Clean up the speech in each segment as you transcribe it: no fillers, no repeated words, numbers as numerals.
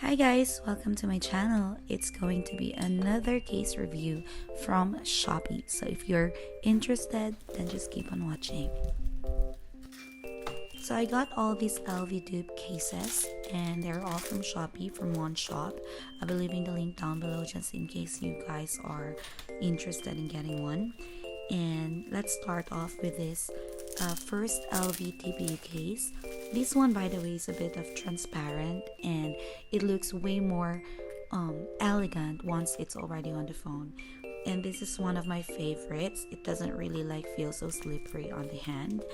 Hi guys, welcome to my channel. It's going to be another case review from Shopee. So if you're interested, then just keep on watching. So I got all these LV dupe cases and they're all from Shopee from one shop. I'll be leaving the link down below just in case you guys are interested in getting one. And let's start off with this first LV TPU case. This one, by the way, is a bit of transparent and it looks way more elegant once it's already on the phone. And this is one of my favorites. It doesn't really feel so slippery on the hand,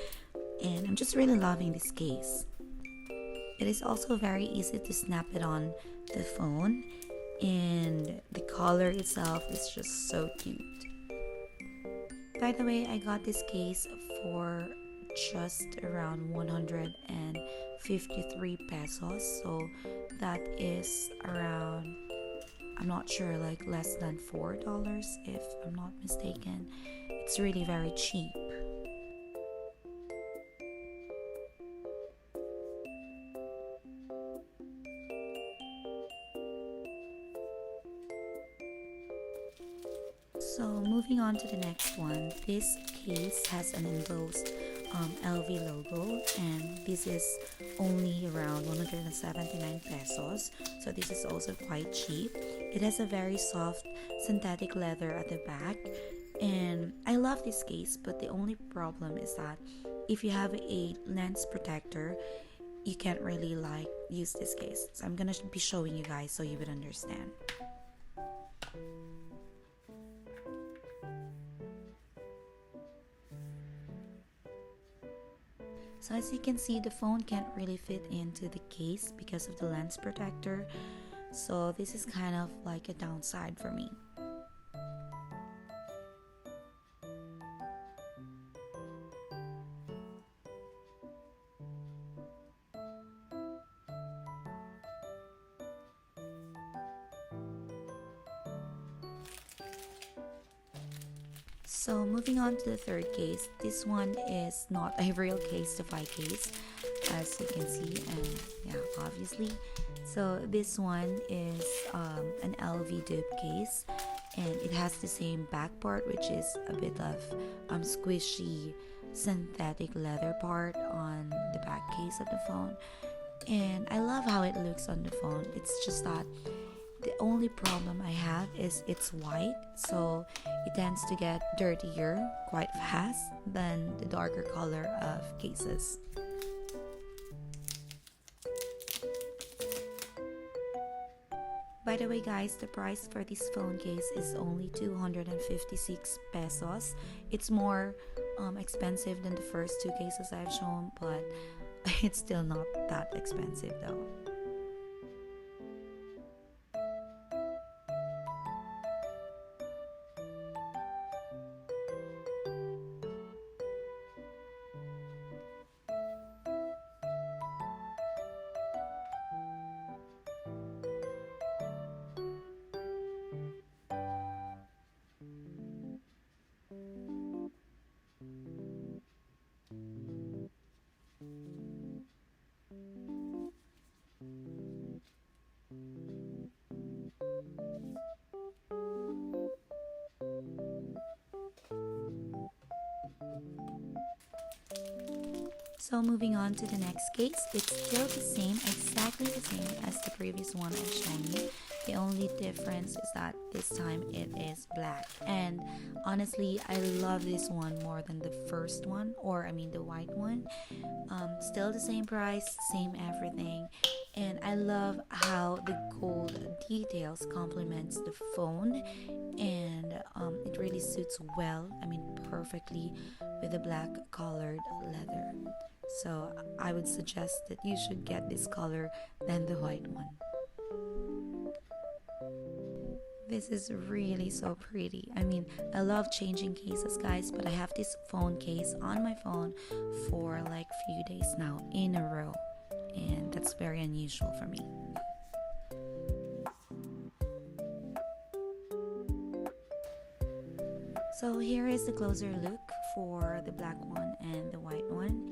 and I'm just really loving this case. It is also very easy to snap it on the phone, and the color itself is just so cute. By the way, I got this case for just around 153 pesos, so that is around, I'm not sure, less than $4 if I'm not mistaken. It's really very cheap. So moving on to the next one, this case has an embossed LV logo, and this is only around 179 pesos, so this is also quite cheap. It has a very soft synthetic leather at the back, and I love this case, but the only problem is that if you have a lens protector, you can't really use this case. So I'm gonna be showing you guys so you would understand. So as you can see, the phone can't really fit into the case because of the lens protector. So this is kind of like a downside for me. So moving on to the third case, this one is not a real case-to-buy case, as you can see, and yeah, obviously. So this one is an LV dupe case, and it has the same back part, which is a bit of squishy synthetic leather part on the back case of the phone. And I love how it looks on the phone. It's just that the only problem I have is it's white, so it tends to get dirtier quite fast than the darker color of cases. By the way guys, the price for this phone case is only 256 pesos. It's more expensive than the first two cases I've shown, but it's still not that expensive though. So moving on to the next case, it's still the same, exactly the same as the previous one I've shown you. The only difference is that this time it is black. And honestly, I love this one more than the first one, or I mean the white one. Still the same price, same everything. And I love how the gold details complements the phone, and it really suits well, I mean perfectly, with the black colored leather. So I would suggest that you should get this color than the white one. This is really so pretty. I mean, I love changing cases guys, but I have this phone case on my phone for few days now in a row, and that's very unusual for me. So here is the closer look for the black one and the white one.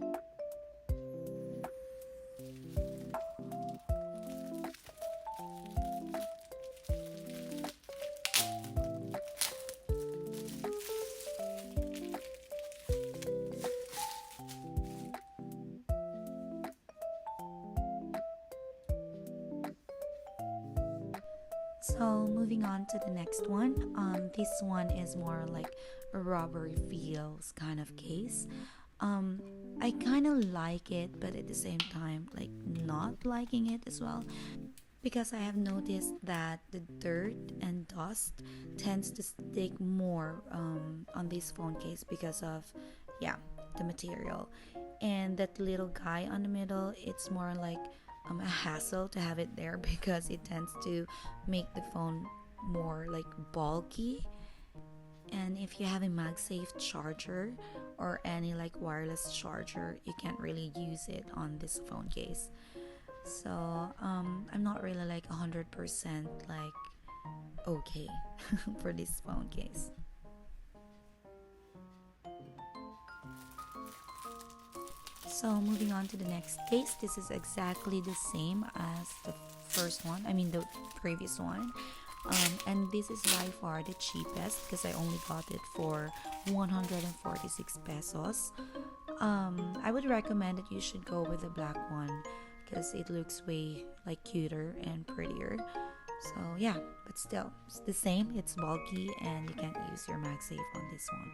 So moving on to the next one. This one is more like a rubbery feels kind of case. Um, I kind of like it, but at the same time, like not liking it as well, because I have noticed that the dirt and dust tends to stick more on this phone case because of, yeah, the material. And that little guy on the middle, it's more like a hassle to have it there because it tends to make the phone more like bulky. And if you have a MagSafe charger or any like wireless charger, you can't really use it on this phone case. So I'm not really like 100% like okay for this phone case. So moving on to the next case, this is exactly the same as the first one. I mean the previous one. And this is by far the cheapest because I only got it for 146 pesos. I would recommend that you should go with the black one because it looks way like cuter and prettier. So yeah, but still, it's the same. It's bulky and you can't use your MagSafe on this one.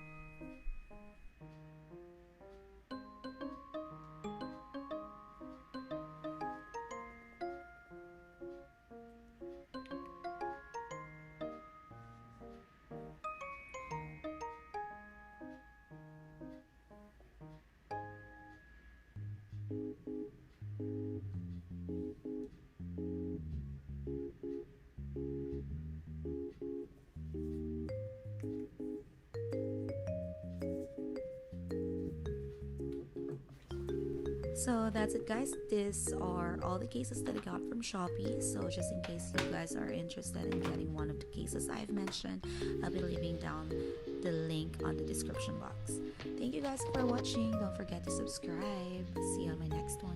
So that's it, guys. These are all the cases that I got from Shopee. So just in case you guys are interested in getting one of the cases I've mentioned, I'll be leaving down the link on the description box. Thank you guys for watching. Don't forget to subscribe. See you on my next one.